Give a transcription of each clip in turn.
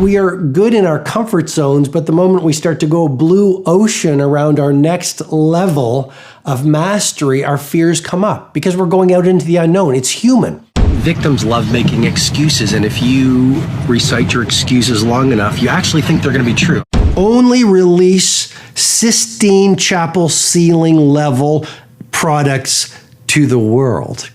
We are good in our comfort zones, but the moment we start to go blue ocean around our next level of mastery, our fears come up because we're going out into the unknown. It's human. Victims love making excuses, and if you recite your excuses long enough, you actually think they're going to be true. Only release Sistine Chapel ceiling level products to the world.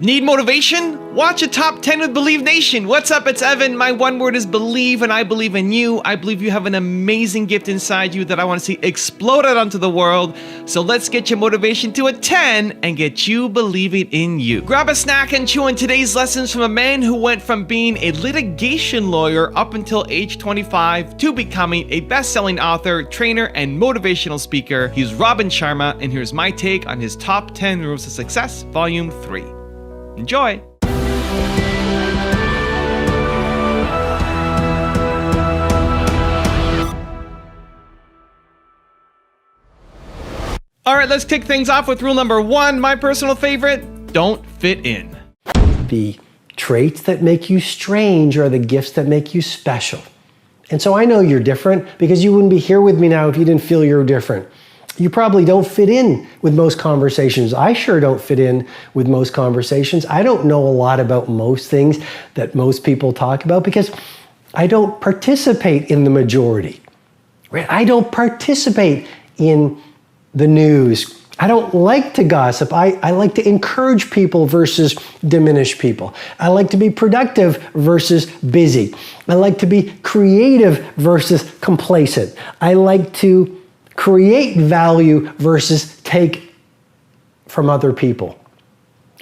Need motivation? Watch a top 10 with Believe Nation. What's up? It's Evan. My one word is believe, and I believe in you. I believe you have an amazing gift inside you that I want to see explode out onto the world. So let's get your motivation to a 10 and get you believing in you. Grab a snack and chew on today's lessons from a man who went from being a litigation lawyer up until age 25 to becoming a best-selling author, trainer, and motivational speaker. He's Robin Sharma, and here's my take on his top 10 rules of success, volume 3. Enjoy! All right, let's kick things off with rule number 1, my personal favorite: don't fit in. The traits that make you strange are the gifts that make you special. And so I know you're different because you wouldn't be here with me now if you didn't feel you're different. You probably don't fit in with most conversations. I sure don't fit in with most conversations. I don't know a lot about most things that most people talk about because I don't participate in the majority. Right? I don't participate in the news. I don't like to gossip. I like to encourage people versus diminish people. I like to be productive versus busy. I like to be creative versus complacent. I like to create value versus take from other people.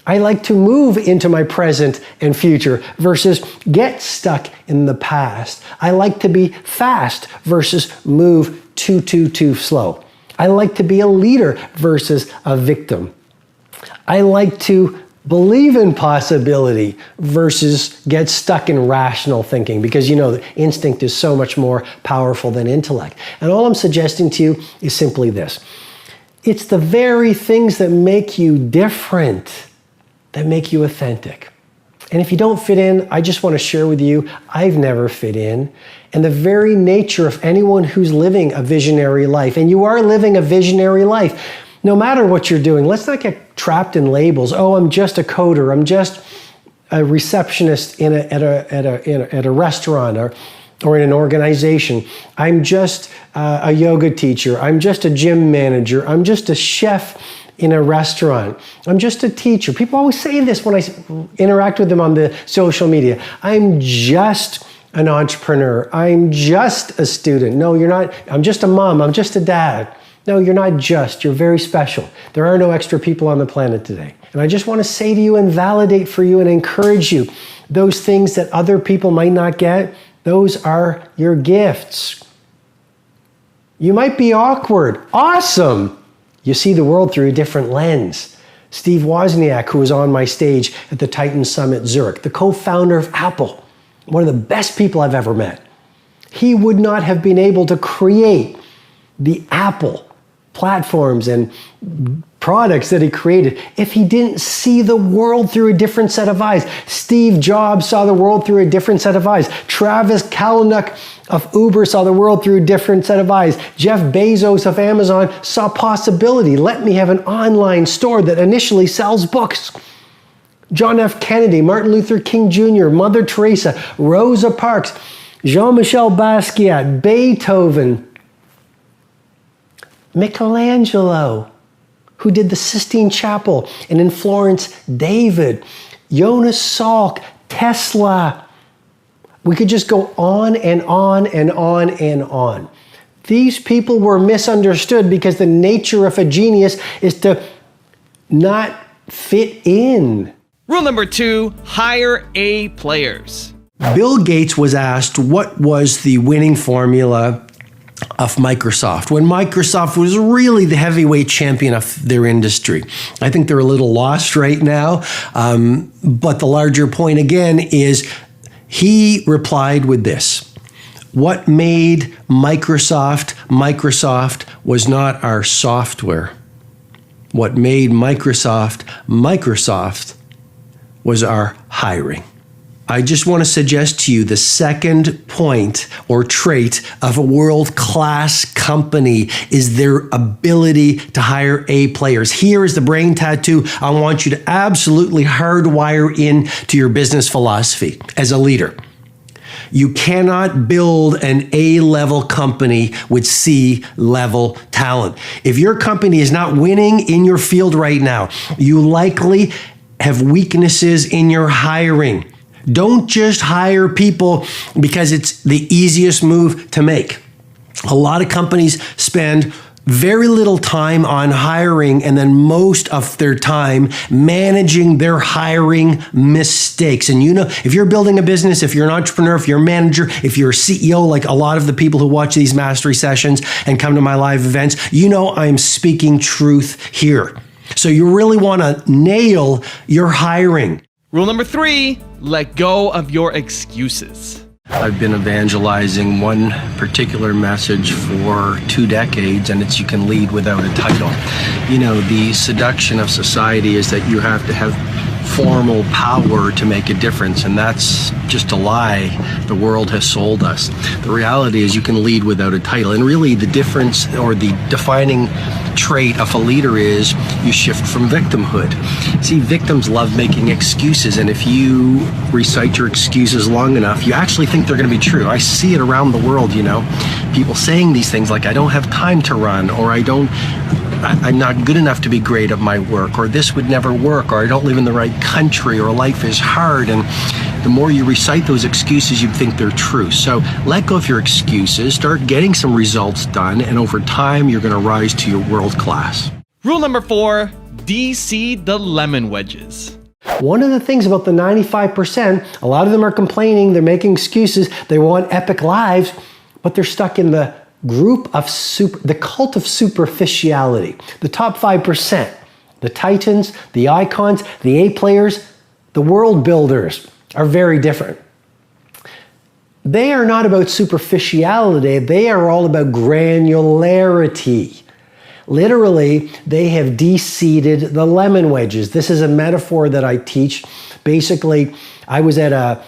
I like to move into my present and future versus get stuck in the past. I like to be fast versus move too slow. I like to be a leader versus a victim. I like to believe in possibility versus get stuck in rational thinking because, you know, the instinct is so much more powerful than intellect. And all I'm suggesting to you is simply this. It's the very things that make you different that make you authentic. And if you don't fit in, I just want to share with you, I've never fit in. And the very nature of anyone who's living a visionary life, and you are living a visionary life, no matter what you're doing, let's not get trapped in labels. Oh, I'm just a coder. I'm just a receptionist at a restaurant or in an organization. I'm just a yoga teacher. I'm just a gym manager. I'm just a chef in a restaurant. I'm just a teacher. People always say this when I interact with them on the social media. I'm just an entrepreneur. I'm just a student. No, you're not. I'm just a mom. I'm just a dad. No, you're not just. You're very special. There are no extra people on the planet today. And I just want to say to you and validate for you and encourage you, those things that other people might not get, those are your gifts. You might be awkward. Awesome. You see the world through a different lens. Steve Wozniak, who was on my stage at the Titan Summit Zurich, the co-founder of Apple, one of the best people I've ever met. He would not have been able to create the Apple platforms and products that he created if he didn't see the world through a different set of eyes. Steve Jobs saw the world through a different set of eyes. Travis Kalanick of Uber saw the world through a different set of eyes. Jeff Bezos of Amazon saw possibility. Let me have an online store that initially sells books. John F. Kennedy, Martin Luther King Jr., Mother Teresa, Rosa Parks, Jean-Michel Basquiat, Beethoven, Michelangelo, who did the Sistine Chapel, and in Florence, David, Jonas Salk, Tesla. We could just go on and on and on and on. These people were misunderstood because the nature of a genius is to not fit in. Rule number 2, hire A players. Bill Gates was asked what was the winning formula of Microsoft when Microsoft was really the heavyweight champion of their industry. I think they're a little lost right now, but the larger point again is he replied with this: what made Microsoft Microsoft was not our software. What made Microsoft Microsoft was our hiring. I just want to suggest to you the second point or trait of a world-class company is their ability to hire A players. Here is the brain tattoo I want you to absolutely hardwire into your business philosophy as a leader. You cannot build an A-level company with C-level talent. If your company is not winning in your field right now, you likely have weaknesses in your hiring. Don't just hire people because it's the easiest move to make. A lot of companies spend very little time on hiring and then most of their time managing their hiring mistakes. And you know, if you're building a business, if you're an entrepreneur, if you're a manager, if you're a CEO, like a lot of the people who watch these mastery sessions and come to my live events, you know I'm speaking truth here. So you really want to nail your hiring. Rule number 3, let go of your excuses. I've been evangelizing one particular message for 2 decades, and it's you can lead without a title. You know, the seduction of society is that you have to have formal power to make a difference, and that's just a lie the world has sold us. The reality is you can lead without a title, and really the difference or the defining trait of a leader is you shift from victimhood. See, victims love making excuses, and if you recite your excuses long enough, you actually think they're going to be true. I see it around the world, you know, people saying these things like, I don't have time to run, or I'm not good enough to be great at my work, or this would never work, or I don't live in the right country, or life is hard. And the more you recite those excuses, you think they're true. So let go of your excuses, start getting some results done, and over time, you're going to rise to your world class. Rule number 4, de-seed the lemon wedges. One of the things about the 95%, a lot of them are complaining, they're making excuses, they want epic lives, but they're stuck in the group of the cult of superficiality. The top 5%, the titans, the icons, the A players, the world builders are very different. They are not about superficiality, they are all about granularity. Literally, they have de-seeded the lemon wedges. This is a metaphor that I teach. Basically, I was at a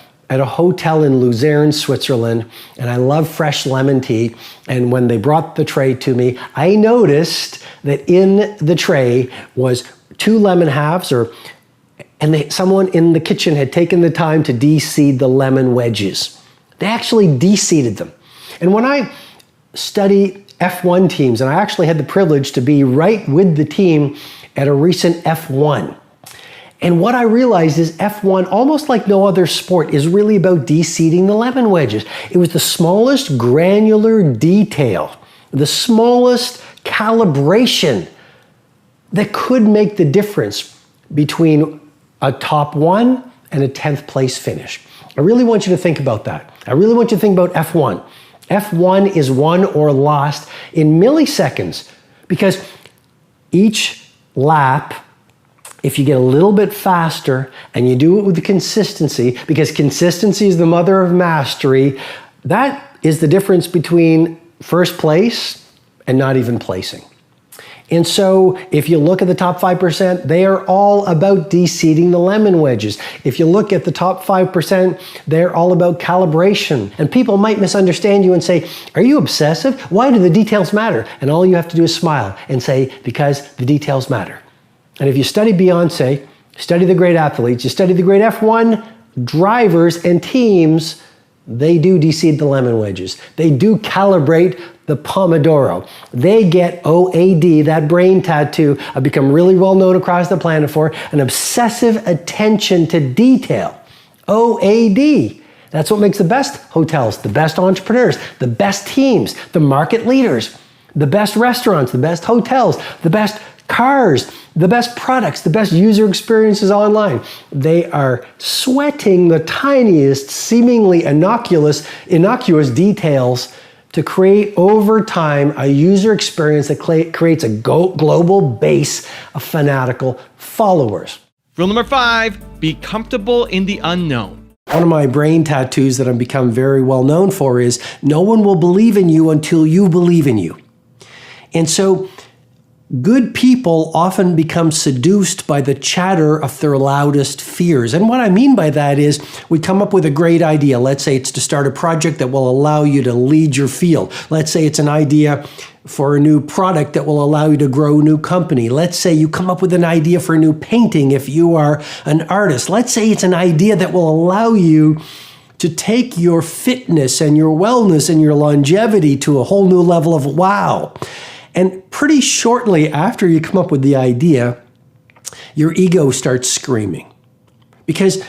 hotel in Lucerne, Switzerland, and I love fresh lemon tea. And when they brought the tray to me, I noticed that in the tray was 2 lemon halves, and someone in the kitchen had taken the time to de-seed the lemon wedges. They actually de-seeded them. And when I study F1 teams, and I actually had the privilege to be right with the team at a recent F1, and what I realized is F1, almost like no other sport, is really about de-seeding the lemon wedges. It was the smallest granular detail, the smallest calibration that could make the difference between a top 1 and a 10th place finish. I really want you to think about that. I really want you to think about F1. F1 is won or lost in milliseconds because each lap, if you get a little bit faster and you do it with consistency, because consistency is the mother of mastery, that is the difference between first place and not even placing. And so if you look at the top 5%, they are all about de-seeding the lemon wedges. If you look at the top 5%, they're all about calibration. And people might misunderstand you and say, are you obsessive? Why do the details matter? And all you have to do is smile and say, because the details matter. And if you study Beyonce, study the great athletes, you study the great F1 drivers and teams, they do de-seed the lemon wedges. They do calibrate the Pomodoro. They get OAD, that brain tattoo I've become really well known across the planet for, an obsessive attention to detail. OAD. That's what makes the best hotels, the best entrepreneurs, the best teams, the market leaders, the best restaurants, the best hotels, the best cars, the best products, the best user experiences online. They are sweating the tiniest, seemingly innocuous details to create over time a user experience that creates a global base of fanatical followers. Rule number 5, be comfortable in the unknown. One of my brain tattoos that I've become very well known for is no one will believe in you until you believe in you. And so good people often become seduced by the chatter of their loudest fears. And what I mean by that is we come up with a great idea. Let's say it's to start a project that will allow you to lead your field. Let's say it's an idea for a new product that will allow you to grow a new company. Let's say you come up with an idea for a new painting if you are an artist. Let's say it's an idea that will allow you to take your fitness and your wellness and your longevity to a whole new level of wow. And pretty shortly after you come up with the idea, your ego starts screaming. Because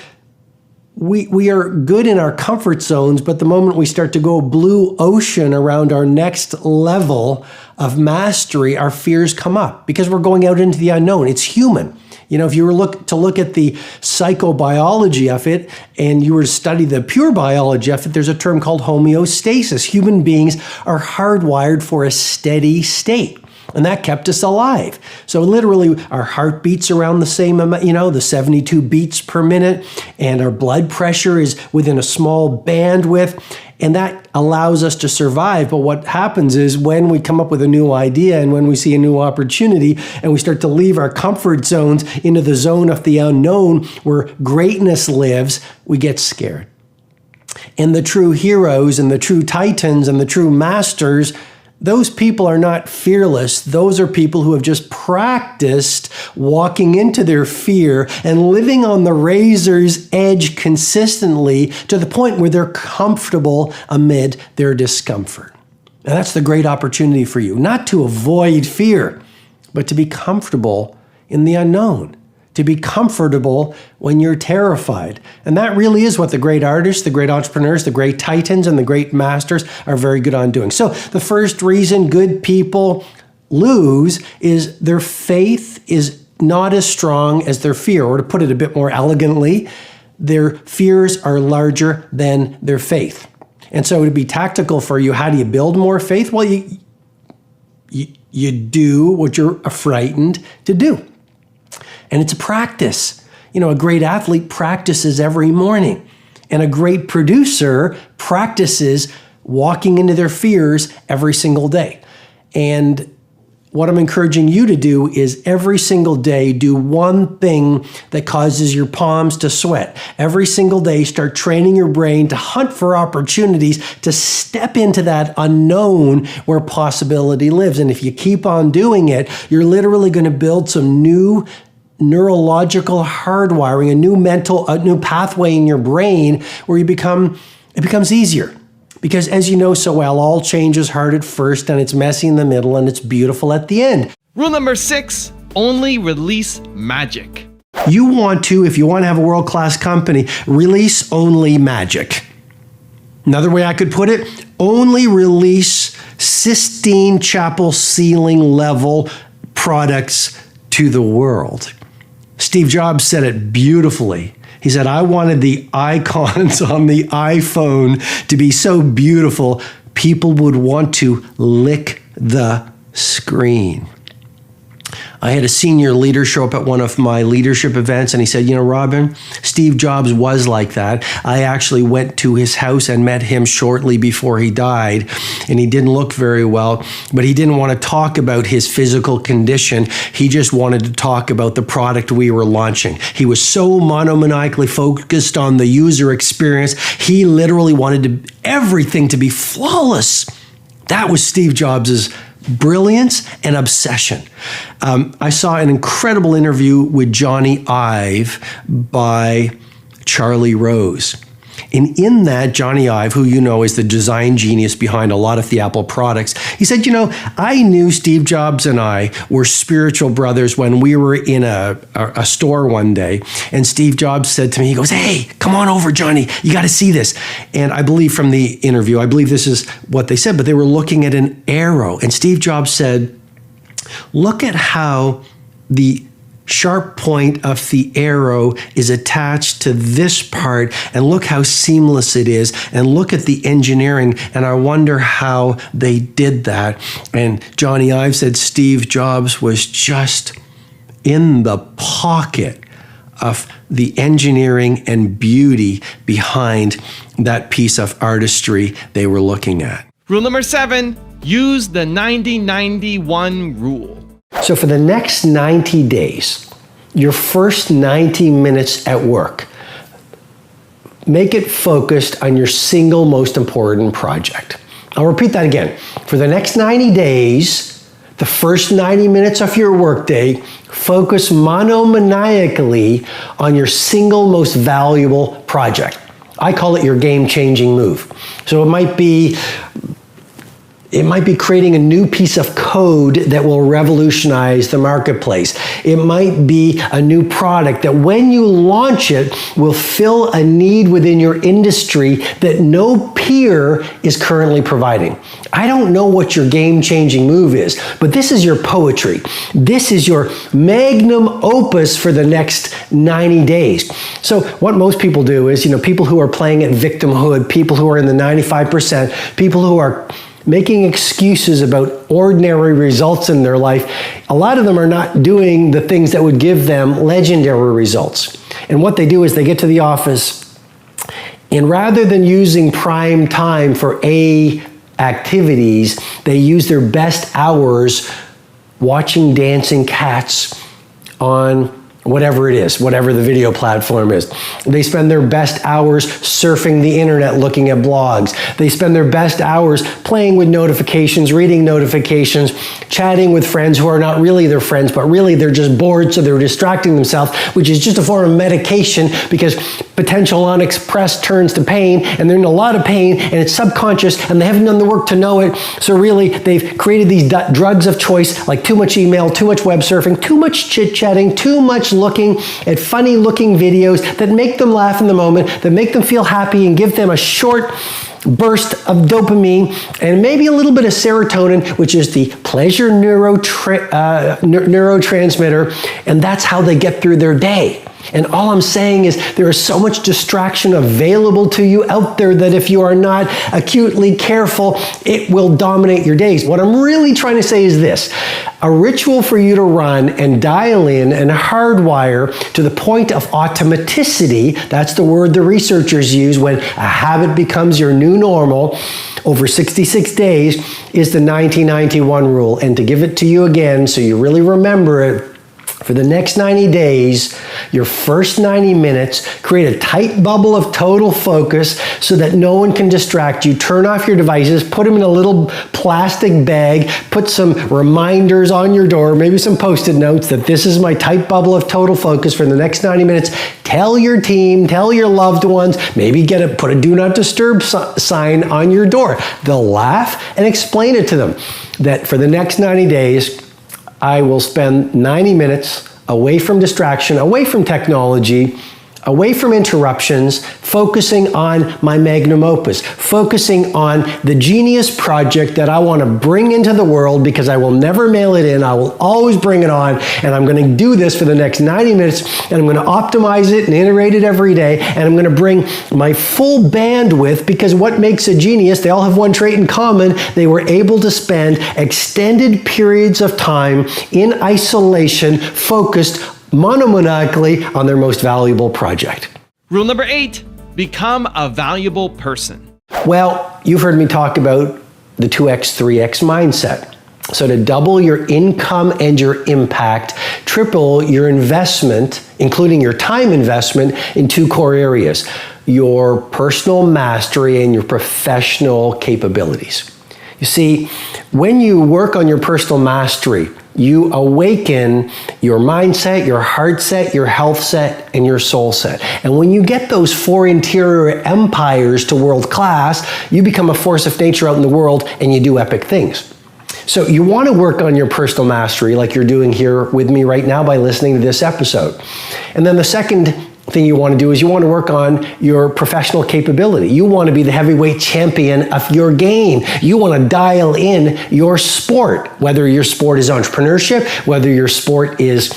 we are good in our comfort zones, but the moment we start to go blue ocean around our next level of mastery, our fears come up because we're going out into the unknown. It's human. You know, if you were to look at the psychobiology of it and you were to study the pure biology of it, there's a term called homeostasis. Human beings are hardwired for a steady state. And that kept us alive. So literally our heart beats around the same amount, the 72 beats per minute, and our blood pressure is within a small bandwidth, and that allows us to survive. But what happens is when we come up with a new idea and when we see a new opportunity and we start to leave our comfort zones into the zone of the unknown where greatness lives, we get scared. And the true heroes and the true titans and the true masters, those people are not fearless. Those are people who have just practiced walking into their fear and living on the razor's edge consistently to the point where they're comfortable amid their discomfort. And that's the great opportunity for you, not to avoid fear, but to be comfortable in the unknown, to be comfortable when you're terrified. And that really is what the great artists, the great entrepreneurs, the great titans, and the great masters are very good on doing. So the first reason good people lose is their faith is not as strong as their fear. Or to put it a bit more elegantly, their fears are larger than their faith. And so to be tactical for you, how do you build more faith? Well, you do what you're frightened to do. And it's a practice. A great athlete practices every morning. And a great producer practices walking into their fears every single day. And what I'm encouraging you to do is every single day do one thing that causes your palms to sweat. Every single day start training your brain to hunt for opportunities to step into that unknown where possibility lives. And if you keep on doing it, you're literally going to build some new neurological hardwiring, a new pathway in your brain where it becomes easier. Because as you know so well, all change is hard at first and it's messy in the middle and it's beautiful at the end. Rule number 6, only release magic. You want to, if you want to have a world-class company, release only magic. Another way I could put it, only release Sistine Chapel ceiling level products to the world. Steve Jobs said it beautifully. He said, I wanted the icons on the iPhone to be so beautiful, people would want to lick the screen. I had a senior leader show up at one of my leadership events, and he said, Robin, Steve Jobs was like that. I actually went to his house and met him shortly before he died, and he didn't look very well, but he didn't want to talk about his physical condition. He just wanted to talk about the product we were launching. He was so monomaniacally focused on the user experience. He literally wanted everything to be flawless. That was Steve Jobs's brilliance and obsession. I saw an incredible interview with Johnny Ive by Charlie Rose. And in that, Johnny Ive, who is the design genius behind a lot of the Apple products, he said, I knew Steve Jobs and I were spiritual brothers when we were in a store one day. And Steve Jobs said to me, he goes, hey, come on over, Johnny. You got to see this. And I believe from the interview, I believe this is what they said, but they were looking at an arrow. And Steve Jobs said, look at how the sharp point of the arrow is attached to this part, and look how seamless it is, and look at the engineering, and I wonder how they did that. And Johnny Ive said Steve Jobs was just in the pocket of the engineering and beauty behind that piece of artistry they were looking at. Rule number 7, use the 90-90-1 rule. So for the next 90 days, your first 90 minutes at work, make it focused on your single most important project. I'll repeat that again. For the next 90 days, the first 90 minutes of your workday, focus monomaniacally on your single most valuable project. I call it your game-changing move. So it might be creating a new piece of code that will revolutionize the marketplace. It might be a new product that when you launch it will fill a need within your industry that no peer is currently providing. I don't know what your game-changing move is, but this is your poetry. This is your magnum opus for the next 90 days. So what most people do is, people who are playing at victimhood, people who are in the 95%, people who are making excuses about ordinary results in their life, a lot of them are not doing the things that would give them legendary results. And what they do is they get to the office, and rather than using prime time for A activities, they use their best hours watching dancing cats on whatever it is, whatever the video platform is. They spend their best hours surfing the internet, looking at blogs. They spend their best hours playing with notifications, reading notifications, chatting with friends who are not really their friends, but really they're just bored, so they're distracting themselves, which is just a form of medication because potential unexpressed turns to pain, and they're in a lot of pain, and it's subconscious, and they haven't done the work to know it. So really, they've created these drugs of choice, like too much email, too much web surfing, too much chit-chatting, too much looking at funny looking videos that make them laugh in the moment, that make them feel happy and give them a short burst of dopamine and maybe a little bit of serotonin, which is the pleasure neurotransmitter, and that's how they get through their day. And all I'm saying is there is so much distraction available to you out there that if you are not acutely careful, it will dominate your days. What I'm really trying to say is this: a ritual for you to run and dial in and hardwire to the point of automaticity, that's the word the researchers use when a habit becomes your new normal, over 66 days, is the 90-91 rule. And to give it to you again so you really remember it, for the next 90 days, your first 90 minutes, create a tight bubble of total focus so that no one can distract you. Turn off your devices, put them in a little plastic bag, put some reminders on your door, maybe some Post-it notes that this is my tight bubble of total focus for the next 90 minutes. Tell your team, tell your loved ones, maybe put a do not disturb sign on your door. They'll laugh, and explain it to them that for the next 90 days, I will spend 90 minutes away from distraction, away from technology, away from interruptions, focusing on my magnum opus, focusing on the genius project that I want to bring into the world because I will never mail it in. I will always bring it on, and I'm going to do this for the next 90 minutes, and I'm going to optimize it and iterate it every day, and I'm going to bring my full bandwidth, because what makes a genius, they all have one trait in common: they were able to spend extended periods of time in isolation, focused monomaniacally on their most valuable project. Rule number 8, become a valuable person. Well, you've heard me talk about the 2x, 3x mindset. So to double your income and your impact, triple your investment, including your time investment, in two core areas: your personal mastery and your professional capabilities. You see, when you work on your personal mastery, you awaken your mindset, your heart set, your health set, and your soul set. And when you get those four interior empires to world class, you become a force of nature out in the world, and you do epic things. So you want to work on your personal mastery like you're doing here with me right now by listening to this episode. And then the second thing you want to do is you want to work on your professional capability. You want to be the heavyweight champion of your game. You want to dial in your sport, whether your sport is entrepreneurship, whether your sport is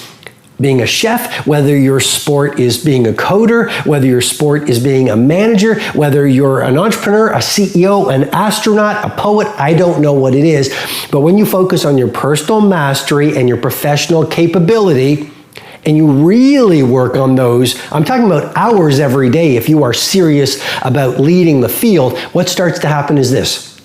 being a chef, whether your sport is being a coder, whether your sport is being a manager, whether you're an entrepreneur, a CEO, an astronaut, a poet, I don't know what it is. But when you focus on your personal mastery and your professional capability, and you really work on those, I'm talking about hours every day if you are serious about leading the field, what starts to happen is this: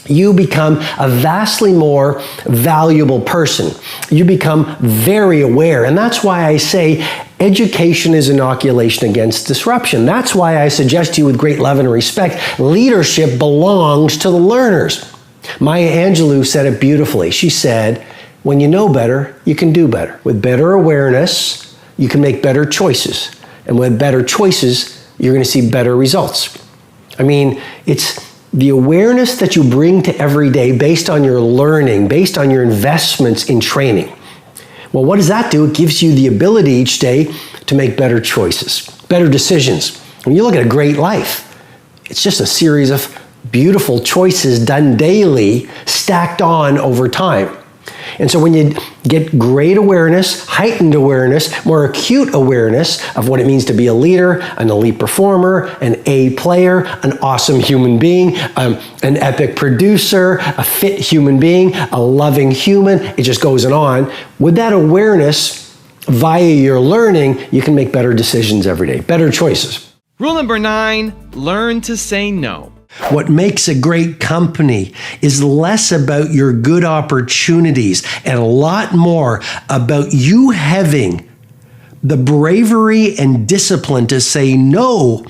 you become a vastly more valuable person. You become very aware. And that's why I say education is inoculation against disruption. That's why I suggest to you with great love and respect, leadership belongs to the learners. Maya Angelou said it beautifully. She said, when you know better, you can do better. With better awareness, you can make better choices. And with better choices, you're going to see better results. I mean, it's the awareness that you bring to every day based on your learning, based on your investments in training. Well, what does that do? It gives you the ability each day to make better choices, better decisions. When you look at a great life, it's just a series of beautiful choices done daily, stacked on over time. And so when you get great awareness, heightened awareness, more acute awareness of what it means to be a leader, an elite performer, an A player, an awesome human being, an epic producer, a fit human being, a loving human, it just goes on. With that awareness, via your learning, you can make better decisions every day, better choices. Rule number 9, learn to say no. What makes a great company is less about your good opportunities and a lot more about you having the bravery and discipline to say no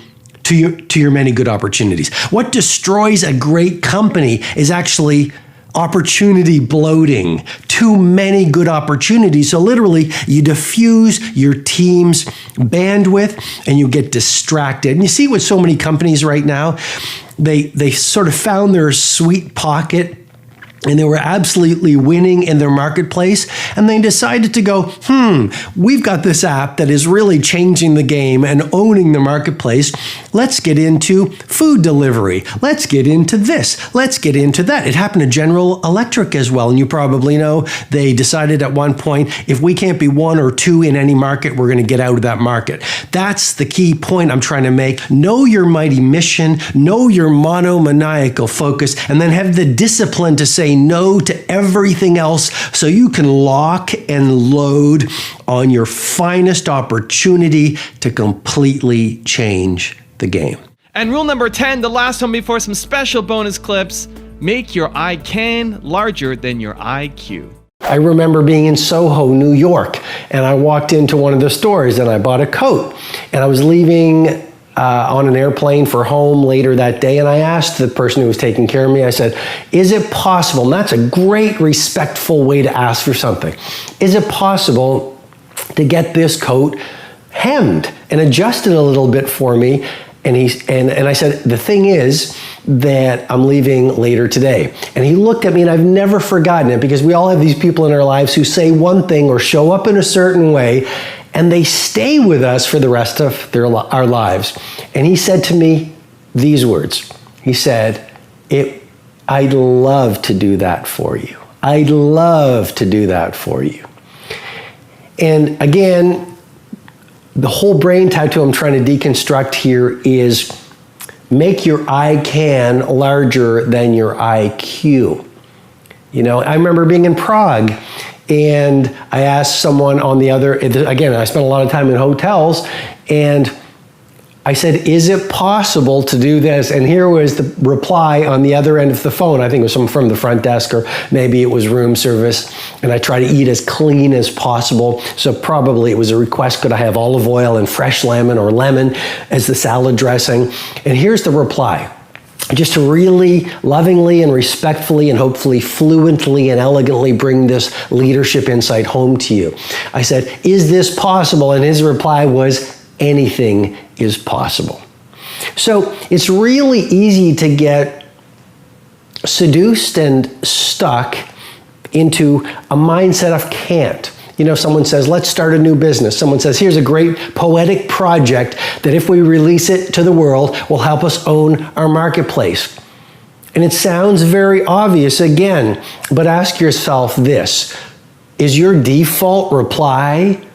to your many good opportunities. What destroys a great company is actually opportunity bloating, too many good opportunities. So literally, you diffuse your team's bandwidth and you get distracted. And you see with so many companies right now, they sort of found their sweet pocket and they were absolutely winning in their marketplace. And they decided to go, we've got this app that is really changing the game and owning the marketplace. Let's get into food delivery. Let's get into this. Let's get into that. It happened to General Electric as well. And you probably know they decided at one point, if we can't be 1 or 2 in any market, we're going to get out of that market. That's the key point I'm trying to make. Know your mighty mission, know your monomaniacal focus, and then have the discipline to say no to everything else so you can lock and load on your finest opportunity to completely change the game. And rule number 10, the last one before some special bonus clips, make your I can larger than your IQ. I remember being in Soho, New York, and I walked into one of the stores and I bought a coat. And I was leaving on an airplane for home later that day, and I asked the person who was taking care of me, I said, is it possible, and that's a great respectful way to ask for something, is it possible to get this coat hemmed and adjusted a little bit for me? And I said, the thing is that I'm leaving later today. And he looked at me, and I've never forgotten it, because we all have these people in our lives who say one thing or show up in a certain way, and they stay with us for the rest of our lives. And he said to me these words. He said, I'd love to do that for you. I'd love to do that for you. And again, the whole brain tattoo I'm trying to deconstruct here is make your I can larger than your IQ. You know, I remember being in Prague, and I asked someone on the other, again, I spent a lot of time in hotels, and I said, is it possible to do this? And here was the reply on the other end of the phone. I think it was someone from the front desk, or maybe it was room service. And I try to eat as clean as possible. So probably it was a request, could I have olive oil and fresh lemon or lemon as the salad dressing? And here's the reply. Just to really lovingly and respectfully and hopefully fluently and elegantly bring this leadership insight home to you. I said, is this possible? And his reply was, anything is possible. So it's really easy to get seduced and stuck into a mindset of can't. You know, someone says, let's start a new business. Someone says, here's a great poetic project that if we release it to the world will help us own our marketplace. And it sounds very obvious again, but ask yourself this. Is your default reply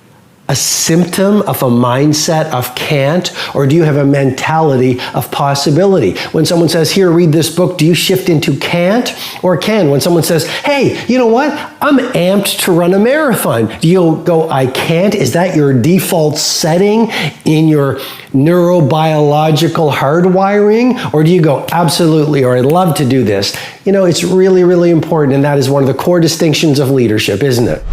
a symptom of a mindset of can't, or do you have a mentality of possibility? When someone says, here, read this book, do you shift into can't or can? When someone says, hey, you know what? I'm amped to run a marathon. Do you go, I can't? Is that your default setting in your neurobiological hardwiring? Or do you go, absolutely, or I'd love to do this? You know, it's really, really important, and that is one of the core distinctions of leadership, isn't it?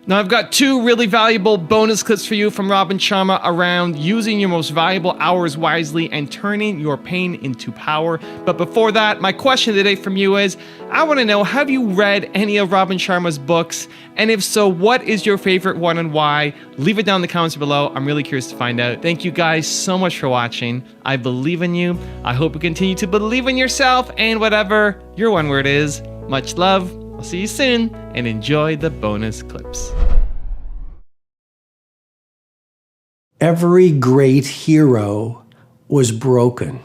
Now I've got two really valuable bonus clips for you from Robin Sharma around using your most valuable hours wisely and turning your pain into power. But before that, my question today from you is, I want to know, have you read any of Robin Sharma's books? And if so, what is your favorite one and why? Leave it down in the comments below. I'm really curious to find out. Thank you guys so much for watching. I believe in you. I hope you continue to believe in yourself and whatever your one word is. Much love. I'll see you soon, and enjoy the bonus clips. Every great hero was broken.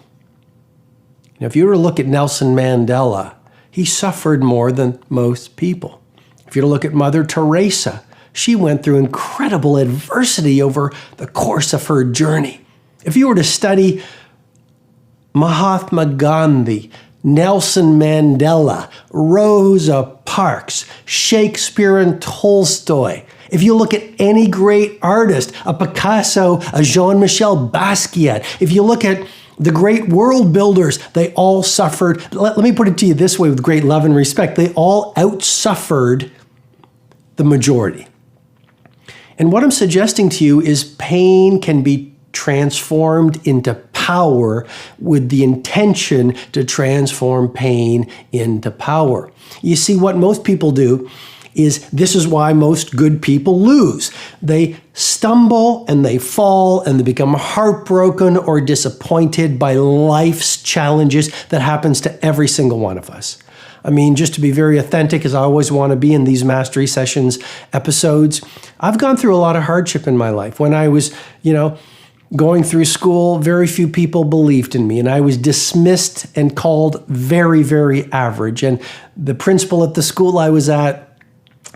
Now, if you were to look at Nelson Mandela, he suffered more than most people. If you were to look at Mother Teresa, she went through incredible adversity over the course of her journey. If you were to study Mahatma Gandhi, Nelson Mandela, Rosa Parks, Shakespeare and Tolstoy. If you look at any great artist, a Picasso, a Jean-Michel Basquiat, if you look at the great world builders, they all suffered. Let me put it to you this way with great love and respect. They all outsuffered the majority. And what I'm suggesting to you is pain can be transformed into power with the intention to transform pain into power. You see, what most people do is, this is why most good people lose. They stumble and they fall and they become heartbroken or disappointed by life's challenges that happens to every single one of us. I mean, just to be very authentic, as I always want to be in these Mastery Sessions episodes, I've gone through a lot of hardship in my life. When I was, going through school, very few people believed in me, and I was dismissed and called very, very average. And the principal at the school I was at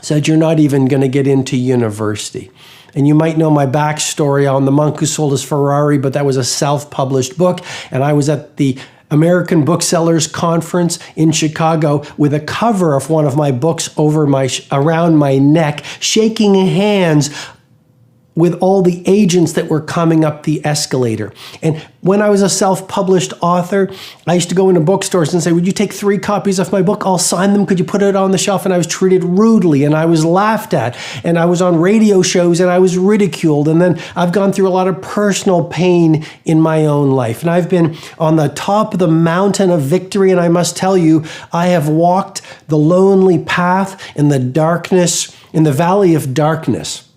said, you're not even going to get into university. And you might know my backstory on The Monk Who Sold His Ferrari, but that was a self-published book. And I was at the American Booksellers Conference in Chicago with a cover of one of my books around my neck, shaking hands with all the agents that were coming up the escalator. And when I was a self-published author, I used to go into bookstores and say, would you take 3 copies of my book? I'll sign them. Could you put it on the shelf? And I was treated rudely, and I was laughed at, and I was on radio shows, and I was ridiculed. And then I've gone through a lot of personal pain in my own life. And I've been on the top of the mountain of victory, and I must tell you, I have walked the lonely path in the darkness, in the valley of darkness.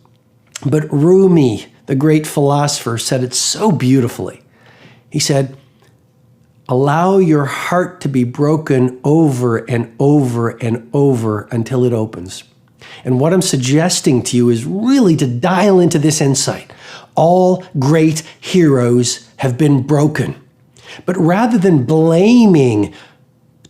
But Rumi, the great philosopher, said it so beautifully. He said, allow your heart to be broken over and over and over until it opens. And what I'm suggesting to you is really to dial into this insight. All great heroes have been broken. But rather than blaming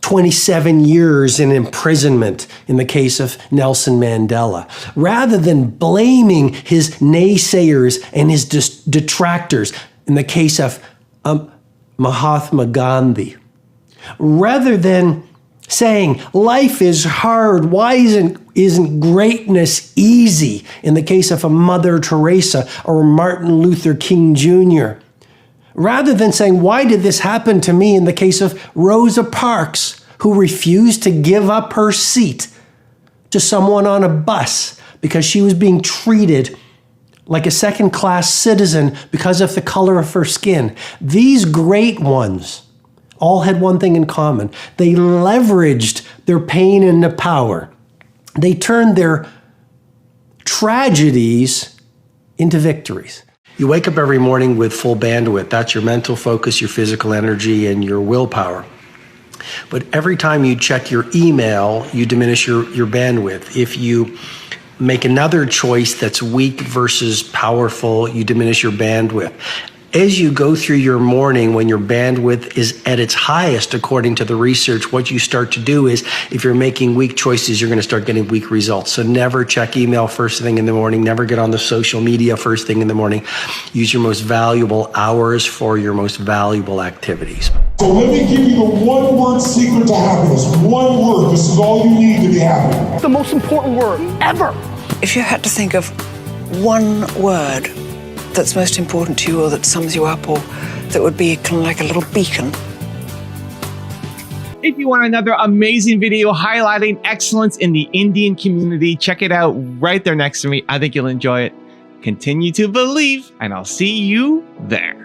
27 years in imprisonment in the case of Nelson Mandela, rather than blaming his naysayers and his detractors in the case of Mahatma Gandhi, rather than saying life is hard, why isn't greatness easy in the case of a Mother Teresa or Martin Luther King Jr., rather than saying, why did this happen to me in the case of Rosa Parks, who refused to give up her seat to someone on a bus because she was being treated like a second-class citizen because of the color of her skin. These great ones all had one thing in common. They leveraged their pain into power. They turned their tragedies into victories. You wake up every morning with full bandwidth. That's your mental focus, your physical energy, and your willpower. But every time you check your email, you diminish your bandwidth. If you make another choice that's weak versus powerful, you diminish your bandwidth. as you go through your morning, when your bandwidth is at its highest, according to the research, what you start to do is, if you're making weak choices, you're going to start getting weak results. So never check email first thing in the morning. Never get on the social media first thing in the morning. Use your most valuable hours for your most valuable activities. So let me give you the one-word secret to happiness. One word. This is all you need to be happy. The most important word ever. If you had to think of one word that's most important to you, or that sums you up, or that would be kind of like a little beacon. If you want another amazing video highlighting excellence in the Indian community, check it out right there next to me. I think you'll enjoy it. Continue to believe, and I'll see you there.